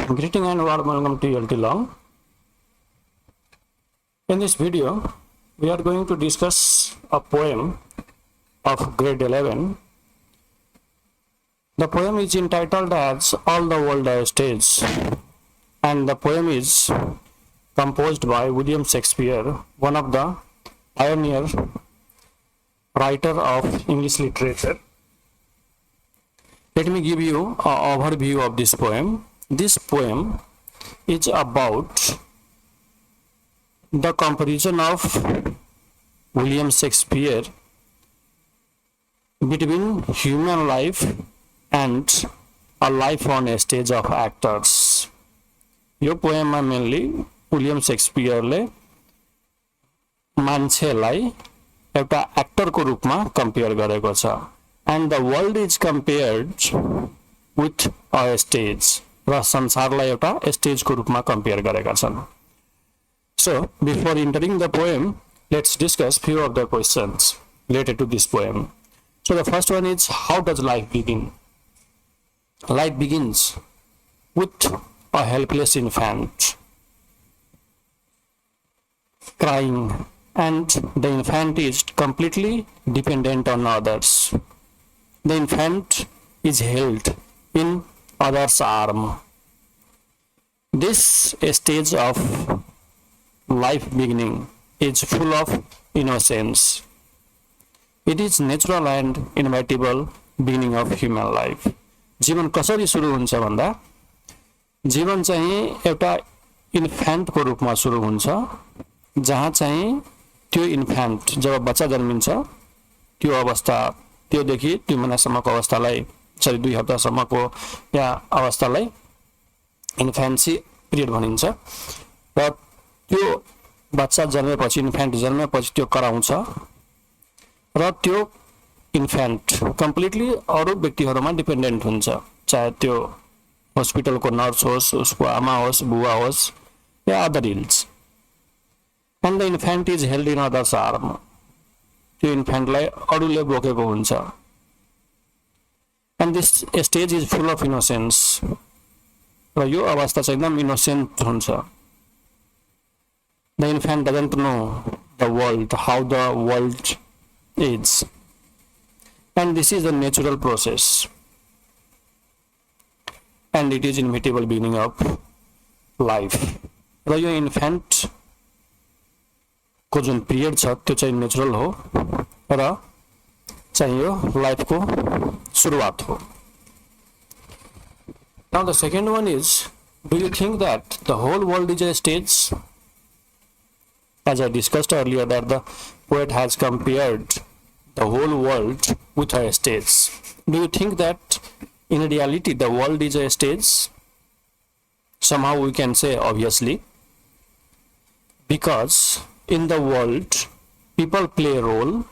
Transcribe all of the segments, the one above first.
Greeting and warm welcome to LT Long. In this video, we are going to discuss a poem of grade 11. The poem is entitled as All the World a Stage, and the poem is composed by William Shakespeare, one of the pioneer writer of English literature. Let me give you an overview of this poem. This poem is about the comparison of William Shakespeare between human life and a life on a stage of actors. यो पोएममा mainly William शेक्सपियरले मान्छेलाई एउटा एक्टरको रूपमा compare गरेको छ and the world is compared with a stage र संसारलाई एउटा स्टेजको रूपमा कम्पेयर गरेका छन्. So before entering the poem, let's discuss few of the questions related to this poem. So the first one is, how does life begin? Life begins with a helpless infant crying, and the infant is completely dependent on others. The infant is held in others' arm. This stage of life beginning is full of innocence. It is natural and inevitable beginning of human life. जीवन कसरी सुरु हुन्छ भन्दा जीवन चाहिँ एउटा इन्फ्यान्टको रूपमा सुरु हुन्छ, जहाँ चाहिँ त्यो इन्फ्यान्ट जब बच्चा जन्मिन्छ त्यो अवस्था, त्योदेखि 2 महिनासम्मको अवस्थालाई, 2 हप्तासम्मको या अवस्थालाई इन्फ्यान्सी पिरियड भनिन्छ. र त्यो बच्चा जन्मेपछि, इन्फ्यान्ट जन्मेपछि त्यो कराउँछ र त्यो इन्फ्यान्ट कम्प्लिटली अरू व्यक्तिहरूमा डिपेन्डेन्ट हुन्छ, चाहे त्यो हस्पिटलको नर्स होस्, उसको आमा होस्, बुवा होस् या other else. And the infant is held in others arm. त्यो इन्फ्यान्टलाई अरूले बोकेको हुन्छ. And this stage is full of innocence. र यो अवस्था चाहिँ एकदम इनोसेन्ट हुन्छ. The infant doesn't know the world, how the world is. And this is the natural process, and it is inevitable beginning of life. र यो infant को जुन पिरियड छ त्यो चाहिँ नेचुरल हो र चाहिँ यो लाइफको सुरुवात हो. Now the second one is, do you think that the whole world is a stage? As I discussed earlier, that the poet has compared the whole world with a stage. Do you think that in reality the world is a stage? Somehow we can say obviously, because in the world people play a role,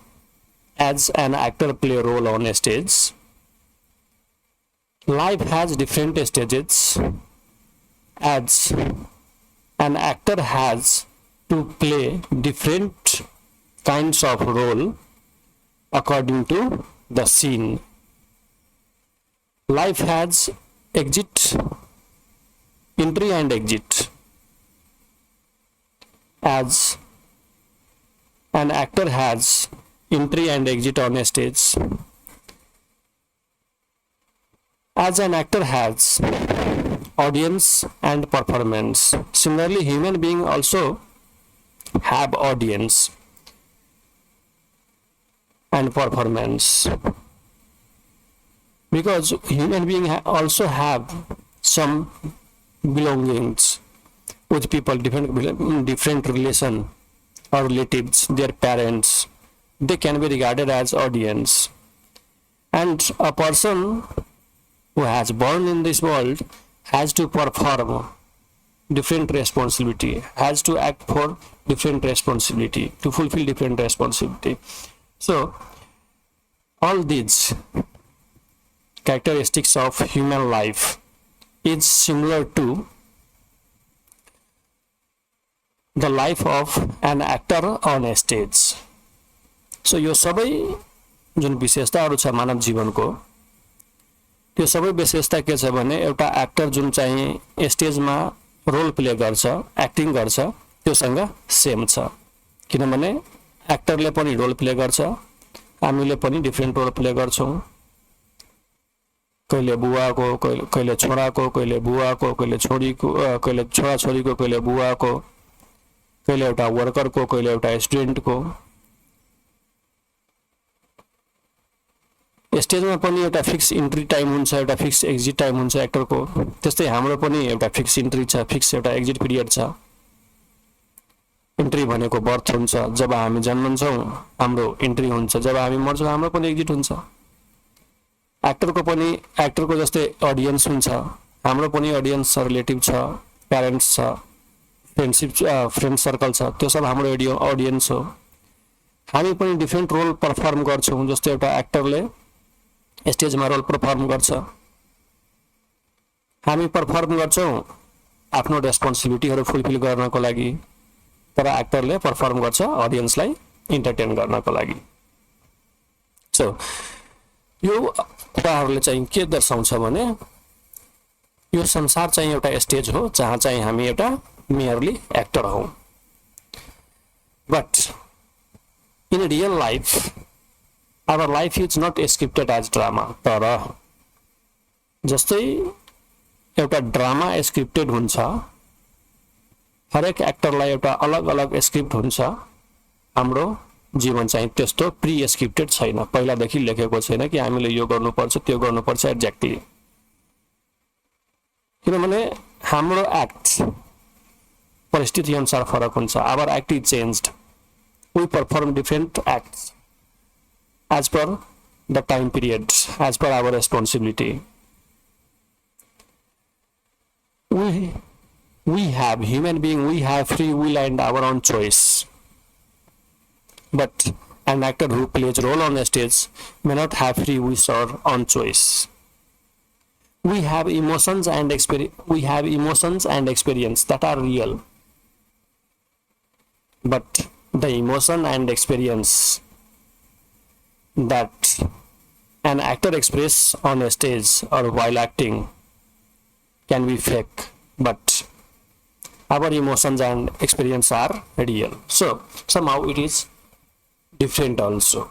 as an actor play a role on a stage. Life has different stages, as an actor has to play different kinds of role according to the scene. Life has exit, entry and exit, as an actor has entry and exit on a stage. As an actor has audience and performance, similarly human being also have audience and performance, because human being also have some belongings with people, different relation or relatives, their parents. They can be regarded as audience. And a person who has born in this world has to perform different responsibility, has to act for different responsibility, to fulfill different responsibility. So all these characteristics of human life is similar to the life of an actor on a stage. So यो सबै जुन विशेषताहरू छ मानव जीवनको, यो सबै विशेषता के छ भने एउटा एक्टर जुन चाहिँ स्टेजमा रोल प्ले गर्छ, एक्टिङ गर्छ, त्योसँग सेम छ। किनभने एक्टरले पनि रोल प्ले गर्छ, हामीले पनि डिफ्रेन्ट रोल प्ले गर्छौँ। कहिले बुवाको, कहिले छोराको, कहिले बुवाको, कहिले छोरीको, कहिले छोराछोरीको, कहिले बुवाको, कहिले एउटा वर्करको, कहिले एउटा स्टुडेन्टको। स्टेजमा पनि एउटा फिक्स इन्ट्री टाइम हुन्छ, एउटा फिक्स एक्जिट टाइम हुन्छ एक्टरको। त्यस्तै हाम्रो पनि एउटा फिक्स इन्ट्री छ, फिक्स एउटा एक्जिट पिरियड छ। इन्ट्री भनेको बर्थ हुन्छ, जब हामी जन्मन्छौँ हाम्रो इन्ट्री हुन्छ, जब हामी मर्छौँ हाम्रो पनि एक्जिट हुन्छ। एक्टरको जस्तै अडियन्स हुन्छ, हाम्रो पनि अडियन्स छ, रिलेटिभ छ, प्यारेन्ट्स छ, फ्रेन्ड सर्कल छ, त्यो सब हाम्रो अडियन्स हो। हामी पनि डिफ्रेन्ट रोल पर्फर्म गर्छौँ। जस्तै एउटा एक्टरले स्टेजमा रोल पर्फर्म गर्छ, हामी पर्फर्म गर्छौँ आफ्नो रेस्पोन्सिबिलिटीहरू फुलफिल गर्नको लागि, तर एक्टरले पर्फर्म गर्छ अडियन्सलाई इन्टरटेन गर्नको लागि। सो यो कुराहरूले चाहिँ के दर्शाउँछ भने यो संसार चाहिँ एउटा स्टेज हो जहाँ चाहिँ हामी एउटा मेयरली एक्टर हौँ। But in real life our life is not scripted as drama। तर जस्तै एउटा ड्रामा स्क्रिप्टेड हुन्छ, हरेक एक्टरलाई एउटा अलग अलग स्क्रिप्ट हुन्छ। हाम्रो जीवन चाहिँ त्यस्तो प्री स्क्रिप्टेड छैन, पहिलादेखि लेखेको छैन कि हामीले यो गर्नुपर्छ त्यो गर्नुपर्छ एक्ज्याक्टली। किनभने हाम्रो एक्ट परिस्थिति अनुसार फरक हुन्छ। Our act is changed, we perform different acts as per the time period, as per our responsibility. We have, human being, we have free will and our own choice. But an actor who plays role on a stage may not have free will or own choice. We have emotions and experience that are real. But the emotion and experience that an actor express on a stage or while acting can be fake, but our emotions and experience are real. So somehow it is different also.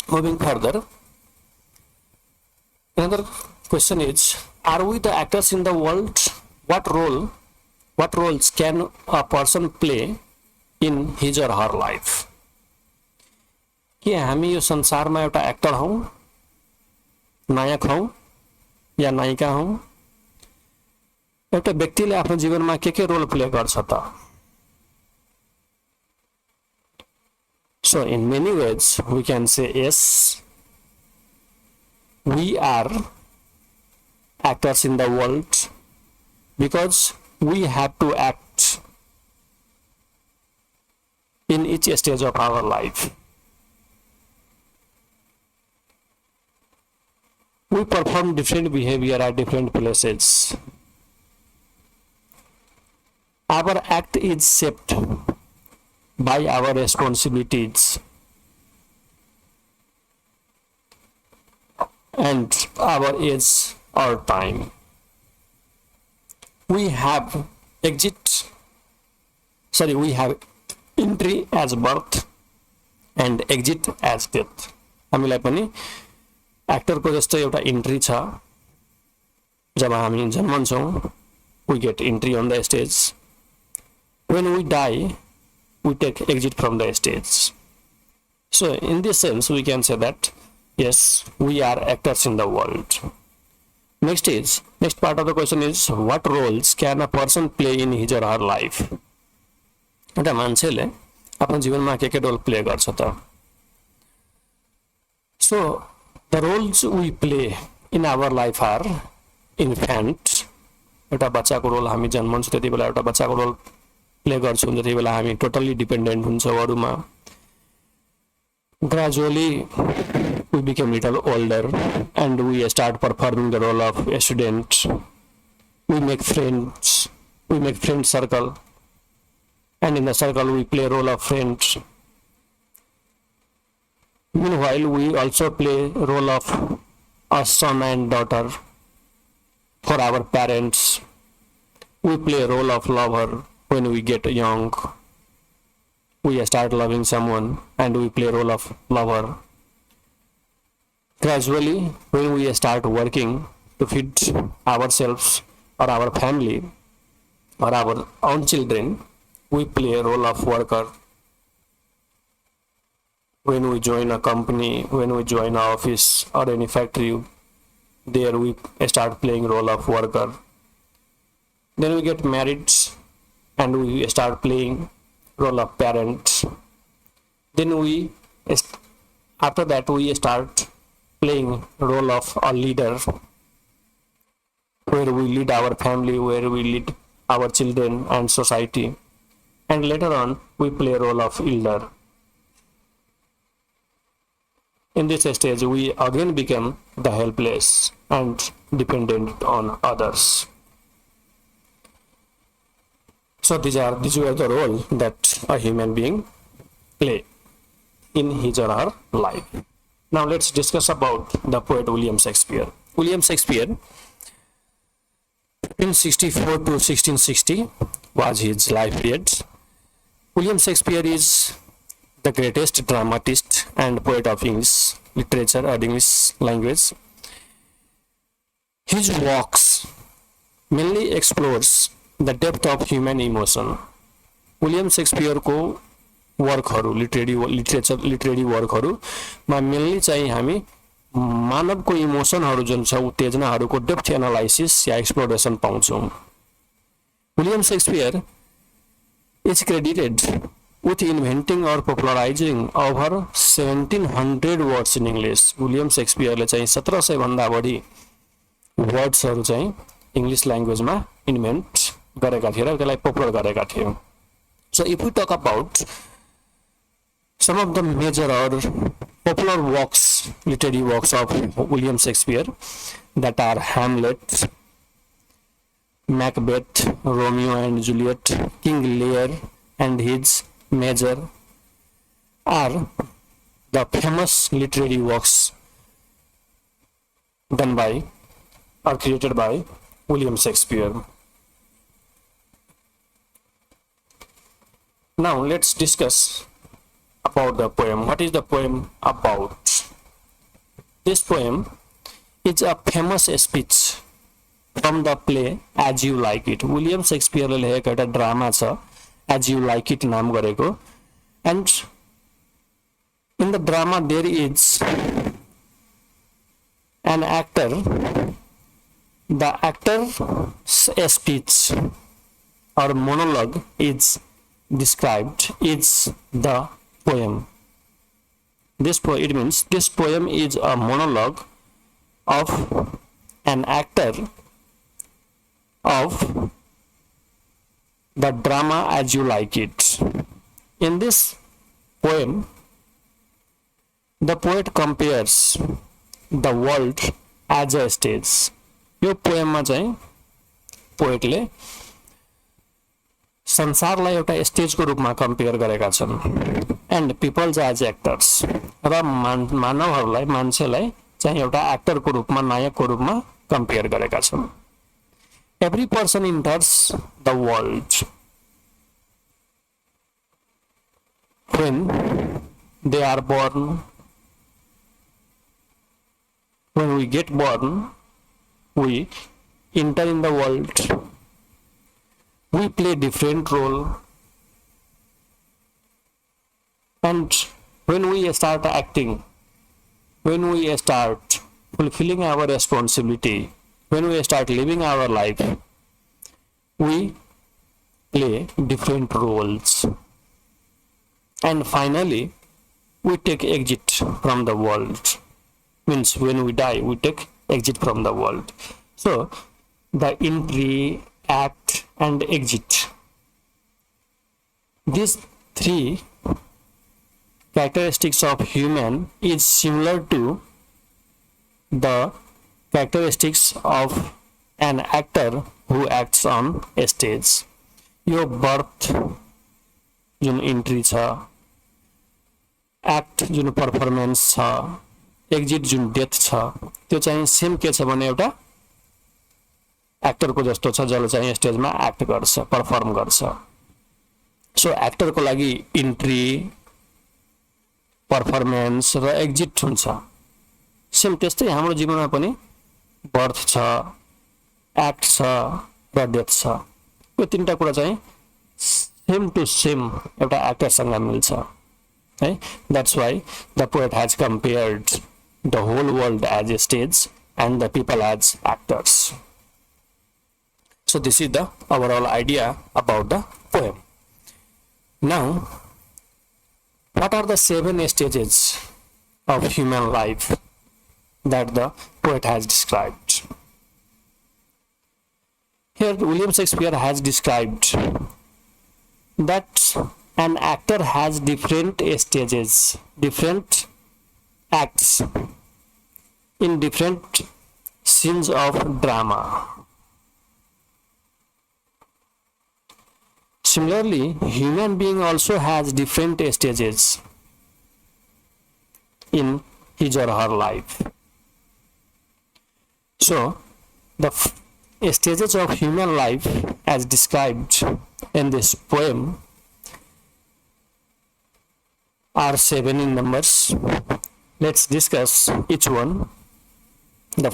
Moving further, another question is, are we the actors in the world? What roles can a person play in his or her life? के हामी यो संसारमा एउटा actor हौँ, नायक हौँ या नायिका हौँ? एउटा व्यक्तिले आफ्नो जीवनमा के रोल प्ले गर्छ त? So in many ways we can say yes, we are actors in the world because we have to act in each stage of our life. We perform different behavior at different places. Our act is shaped by our responsibilities and our age or time. We have entry as birth and exit as death. हामीलाई पनि एक्टरको जस्तो एउटा entry छ, जब हामी जन्मन्छौँ we get entry on the stage. When we die, we take exit from the stage. So in this sense we can say that yes, we are actors in the world. Next part of the question is, what roles can a person play in his or her life? एउटा मान्छेले आफ्नो जीवनमा के role play गर्छ त? So the roles we play in our life are infant. एउटा बच्चाको role हामी जन्मन्छौँ त्यति बेला एउटा बच्चाको रोल प्ले गर्छौँ, जति बेला हामी टोटल्ली डिपेन्डेन्ट हुन्छौँ अरूमा। Gradually we become little older and we start performing the role of a student. We make friends, we make friend circle, and in the circle we play role of friends. Meanwhile, we also play role of a son and daughter for our parents. We play a role of lover when we get young. We start loving someone and we play a role of lover. Gradually, when we start working to feed ourselves or our family or our own children, we play a role of worker. When we join a company, when we join an office or any factory, there we start playing role of worker. Then we get married and we start playing role of parent. Then after that we start playing role of a leader, where we lead our family, where we lead our children and society. And later on we play role of elder. In this stage we again become the helpless and dependent on others. So these were the role that a human being play in his or her life. Now let's discuss about the poet William Shakespeare. William Shakespeare, 1564 to 1660 was his life period. William Shakespeare is the greatest dramatist and poet of English literature or English language. His works mainly explores the depth of human emotion. William Shakespeare को वर्कहरू literary वर्कहरूमा mainly चाहिँ हामी मानवको इमोसनहरू जुन छ उत्तेजनाहरूको depth analysis या exploration पाउँछौँ. William Shakespeare is credited with inventing or popularizing over 1700 words in English. William Shakespeare ले चाहिँ 1700 भन्दा बढी वर्ड्सहरू चाहिँ इंग्लिश ल्याङ्ग्वेजमा इन्भेन्ट गरेका थिए र त्यसलाई पपुलर गरेका थिए. So if we talk about some of the major or popular works, literary works of William Shakespeare, that are Hamlet, Macbeth, Romeo and Juliet, King Lear and his Major, are the famous literary works done by or created by William Shakespeare. Now let's discuss about the poem. What is the poem about? This poem is a famous speech from the play As You Like It. William Shakespeare ले लेखेको एउटा drama छ As You Like It नाम गरेको. And in the drama there is an actor. The actor's speech or monologue is described is the poem. It means this poem is a monologue of an actor of the drama As You Like It. In this poem, the poet compares the world as a stage. यो पोएममा चाहिँ पोएटले संसारलाई एउटा स्टेजको रूपमा compare गरेका छन्. End people's as actors, र मानवहरूलाई मान्छेलाई चाहिँ एउटा एक्टरको रूपमा नायकको रूपमा कम्पेयर गरेका छन्. Every person enters the world when they are born. When we get born, we enter in the world. We play different role, and when we start acting, when we start fulfilling our responsibility, when we start living our life, we play different roles, and finally we take exit from the world. Means when we die, we take exit from the world. So the entry, act and exit, these three characteristics of human is similar to the characteristics of an actor who acts on a stage. Your birth Jun entry छ, act जुन performance छ, exit जुन death छ त्यो चाहिँ same के छ भने एउटा एक्टरको जस्तो छ जसले चाहिँ स्टेजमा एक्ट गर्छ, परफर्म गर्छ। सो एक्टरको लागि इन्ट्री, परफर्मेन्स र एक्जिट हुन्छ। सेम त्यस्तै हाम्रो जीवनमा पनि बर्थ छ, एक्ट छ र डेथ छ। यो तीनटा कुरा चाहिँ सेम टु सेम एउटा एक्टरसँग मिल्छ है। That's why the poet has compared the whole world as a stage and the people as actors. So this is the overall idea about the poem. Now, what are the 7 stages of human life that the poet has described? Here William Shakespeare has described that an actor has different stages, different acts in different scenes of drama. Similarly, human being also has different stages in his or her life. So, the stages of human life as described in this poem are 7 in numbers. Let's discuss each one. The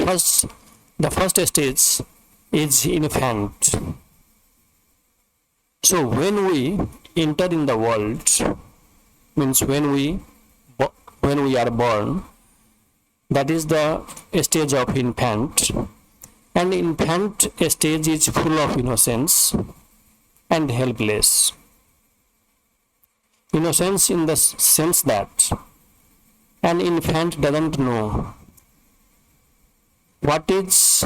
first stage is infant. So when we enter in the world, means when we are born, that is the stage of infant. And infant stage is full of innocence and helpless. Innocence in the sense that an infant doesn't know what is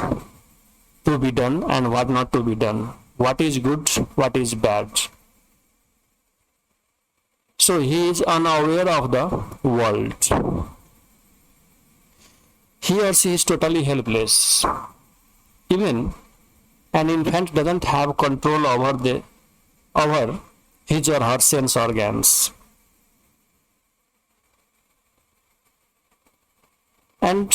to be done and what not to be done, what is good, what is bad. So he is unaware of the world. He or she is totally helpless. Even an infant doesn't have control over his or her sense organs. And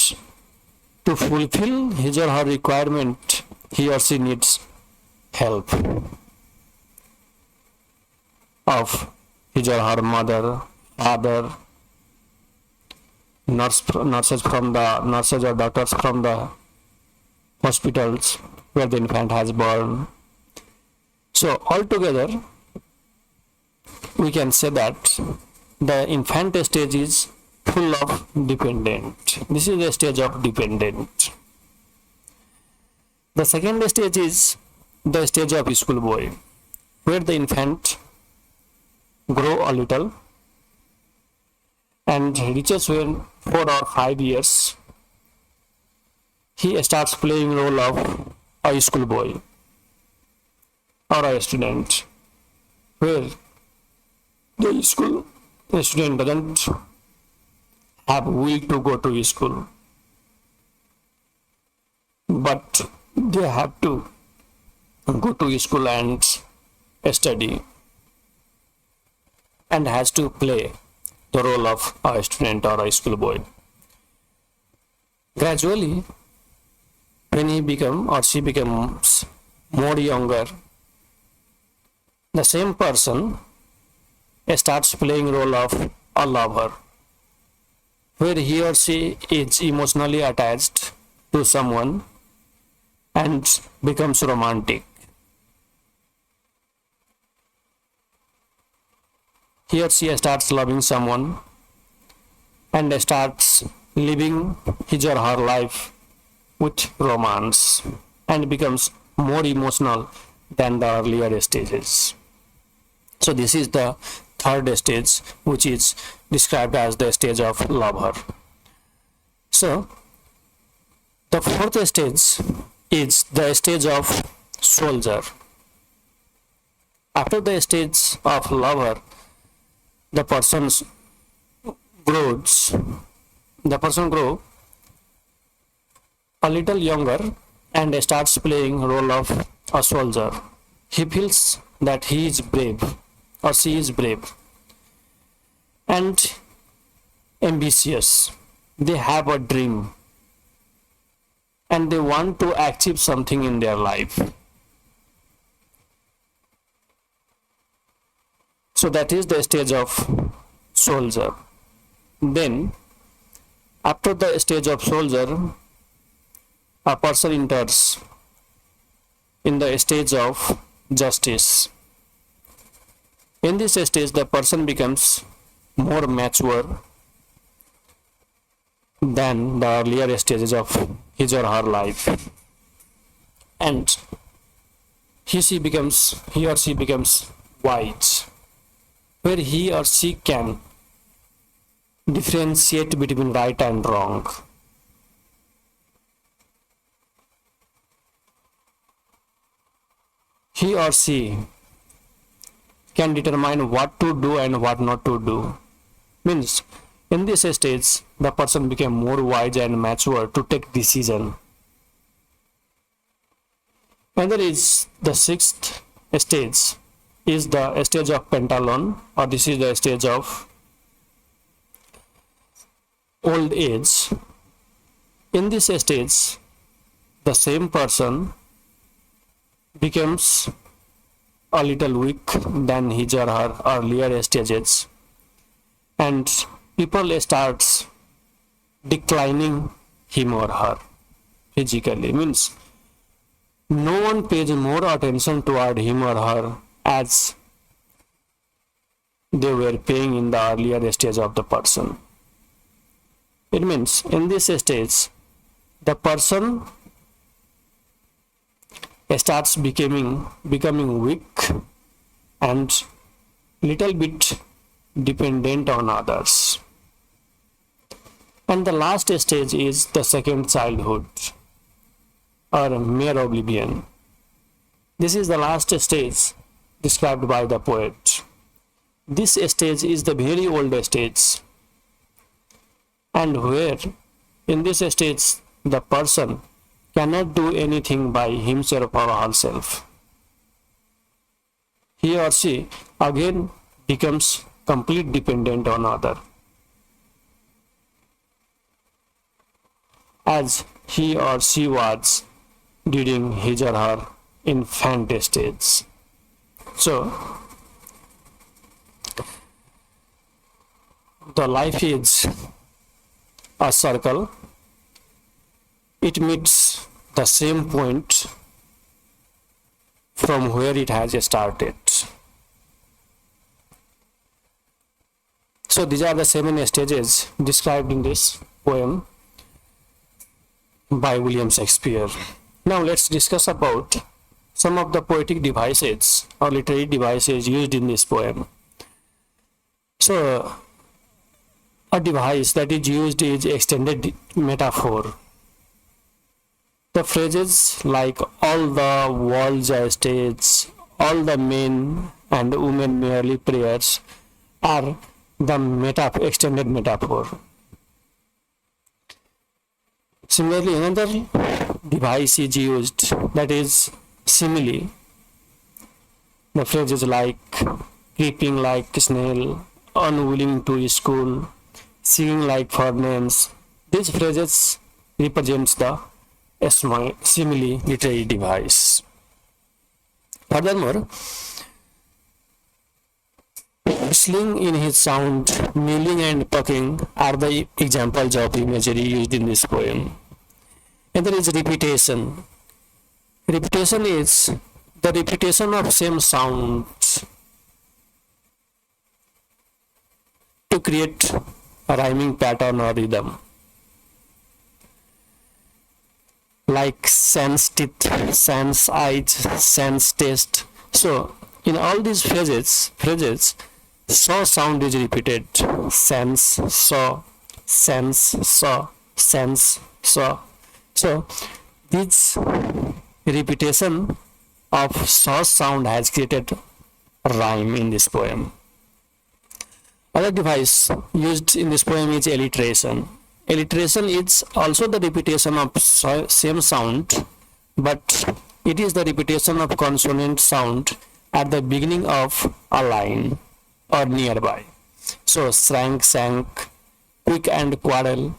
to fulfill his or her requirement, he or she needs help of his or her mother, father, nurses or doctors from the hospitals where the infant has born. So altogether, we can say that the infant stage is full of dependent. This is the stage of dependent. The second stage is the stage of schoolboy, where the infant grow a little and reaches when 4 or 5 years, he starts playing role of a schoolboy or a student, where the student doesn't have will to go to school, but they have to go to school and study, and has to play the role of a student or a schoolboy. Gradually, when he becomes more younger, the same person starts playing role of a lover, where he or she is emotionally attached to someone and becomes romantic. He or she starts loving someone and starts living his or her life with romance and becomes more emotional than the earlier stages. So this is the third stage, which is described as the stage of lover. So the fourth stage is the stage of soldier. After the stage of lover, the person grows a little younger and starts playing role of a soldier. He feels that he is brave or she is brave and ambitious, they have a dream and they want to achieve something in their life. So that is the stage of soldier. Then, after the stage of soldier, a person enters in the stage of justice. In this stage, the person becomes more mature than the earlier stages of his or her life, and he or she becomes wise, where he or she can differentiate between right and wrong. He or she can determine what to do and what not to do. Means, in this stage, the person became more wise and mature to take decision. And there is the sixth stage, is the stage of pentalon, or this is the stage of old age. In this stage, the same person becomes a little weak than his or her earlier stages, and people starts declining him or her physically. Means no one pays more attention toward him or her as they were paying in the earlier stage of the person. It means in this stage, the person starts becoming weak and little bit dependent on others. And the last stage is the second childhood, or mere oblivion. This is the last stage described by the poet. This stage is the very old stage, and where in this stage the person cannot do anything by himself or herself. He or she again becomes complete dependent on other, as he or she was during his or her infant stage. So, the life is a circle. It meets the same point from where it has started. So these are the 7 stages described in this poem by William Shakespeare. Now let's discuss about some of the poetic devices or literary devices used in this poem. So a device that is used is extended metaphor. The phrases like all the world's a stage, all the men and women merely prayers are the extended metaphor. Similarly, another device is used, that is simile. The phrases like creeping like snail, unwilling to school, singing like furnace. These phrases represents the simile literary device. Furthermore, whistling in his sound, mewing and pucking are the examples of imagery used in this poem. And there is repetition. Repetition is the repetition of same sound to create a rhyming pattern or rhythm. Like sans teeth, sans eyes, sans taste. So in all these phrases, saw sound is repeated. Sans, saw, sans, saw, sans, saw. So this repetition of saw sound has created a rhyme in this poem. Other device used in this poem is alliteration. Alliteration is also the repetition of same sound, but it is the repetition of consonant sound at the beginning of a line or nearby. So shrank, sank, quick and quarrel,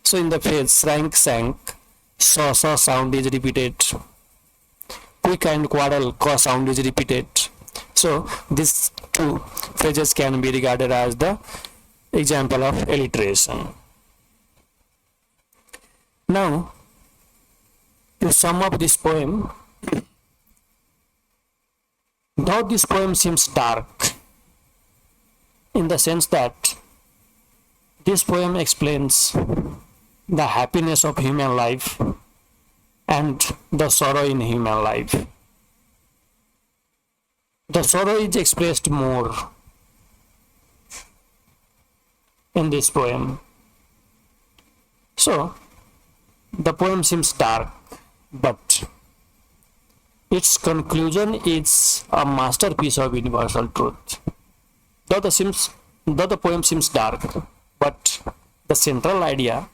So in the phrase shrank, sank, saw sound is repeated. Quick and cradle, sound is repeated. So these two phrases can be regarded as the example of alliteration. Now, to sum up this poem, though this poem seems dark, in the sense that this poem explains the happiness of human life and the sorrow in human life. The sorrow is expressed more in this poem. So, the poem seems dark, but its conclusion is a masterpiece of universal truth. Though the poem seems dark, but the central idea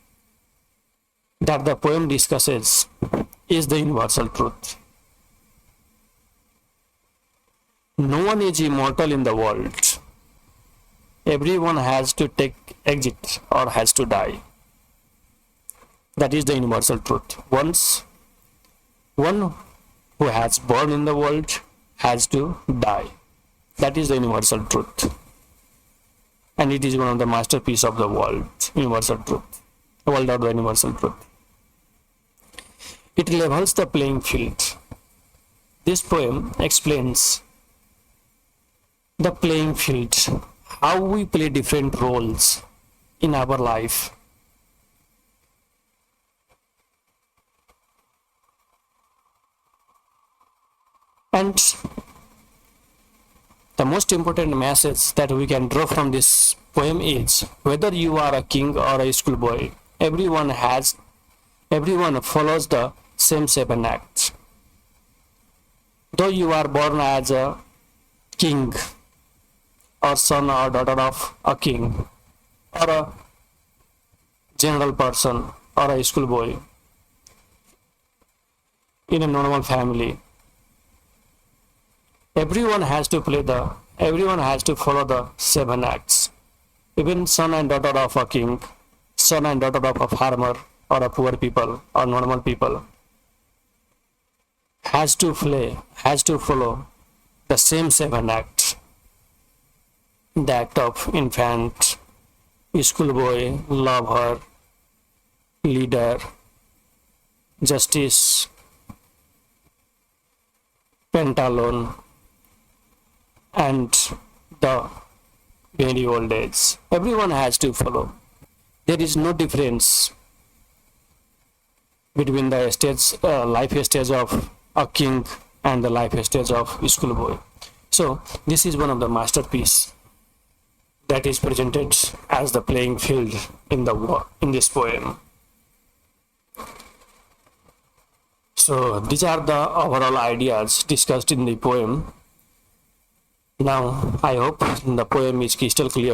that the poem discusses is the universal truth. No one is immortal in the world. Everyone has to take exit or has to die. That is the universal truth. One who has born in the world has to die. That is the universal truth. And it is one of the masterpieces of the world, universal truth. The world of the universal truth. It levels the playing field. This poem explains the playing field, how we play different roles in our life. And the most important message that we can draw from this poem is, whether you are a king or a schoolboy, everyone follows the same 7 acts. Though you are born as a king or son or daughter of a king or a general person or a schoolboy in a normal family, everyone has to follow the 7 acts. Even son and daughter of a king, son and daughter of a farmer or a poor people or normal people has to follow the same 7 acts. The act of infant, schoolboy, lover, leader, justice, pantaloon, and the very old age. Everyone has to follow. There is no difference between the life stage of a king and the life stage of a schoolboy. So this is one of the masterpieces that is presented as the playing field in this poem. So these are the overall ideas discussed in the poem. Now I hope the poem is crystal clear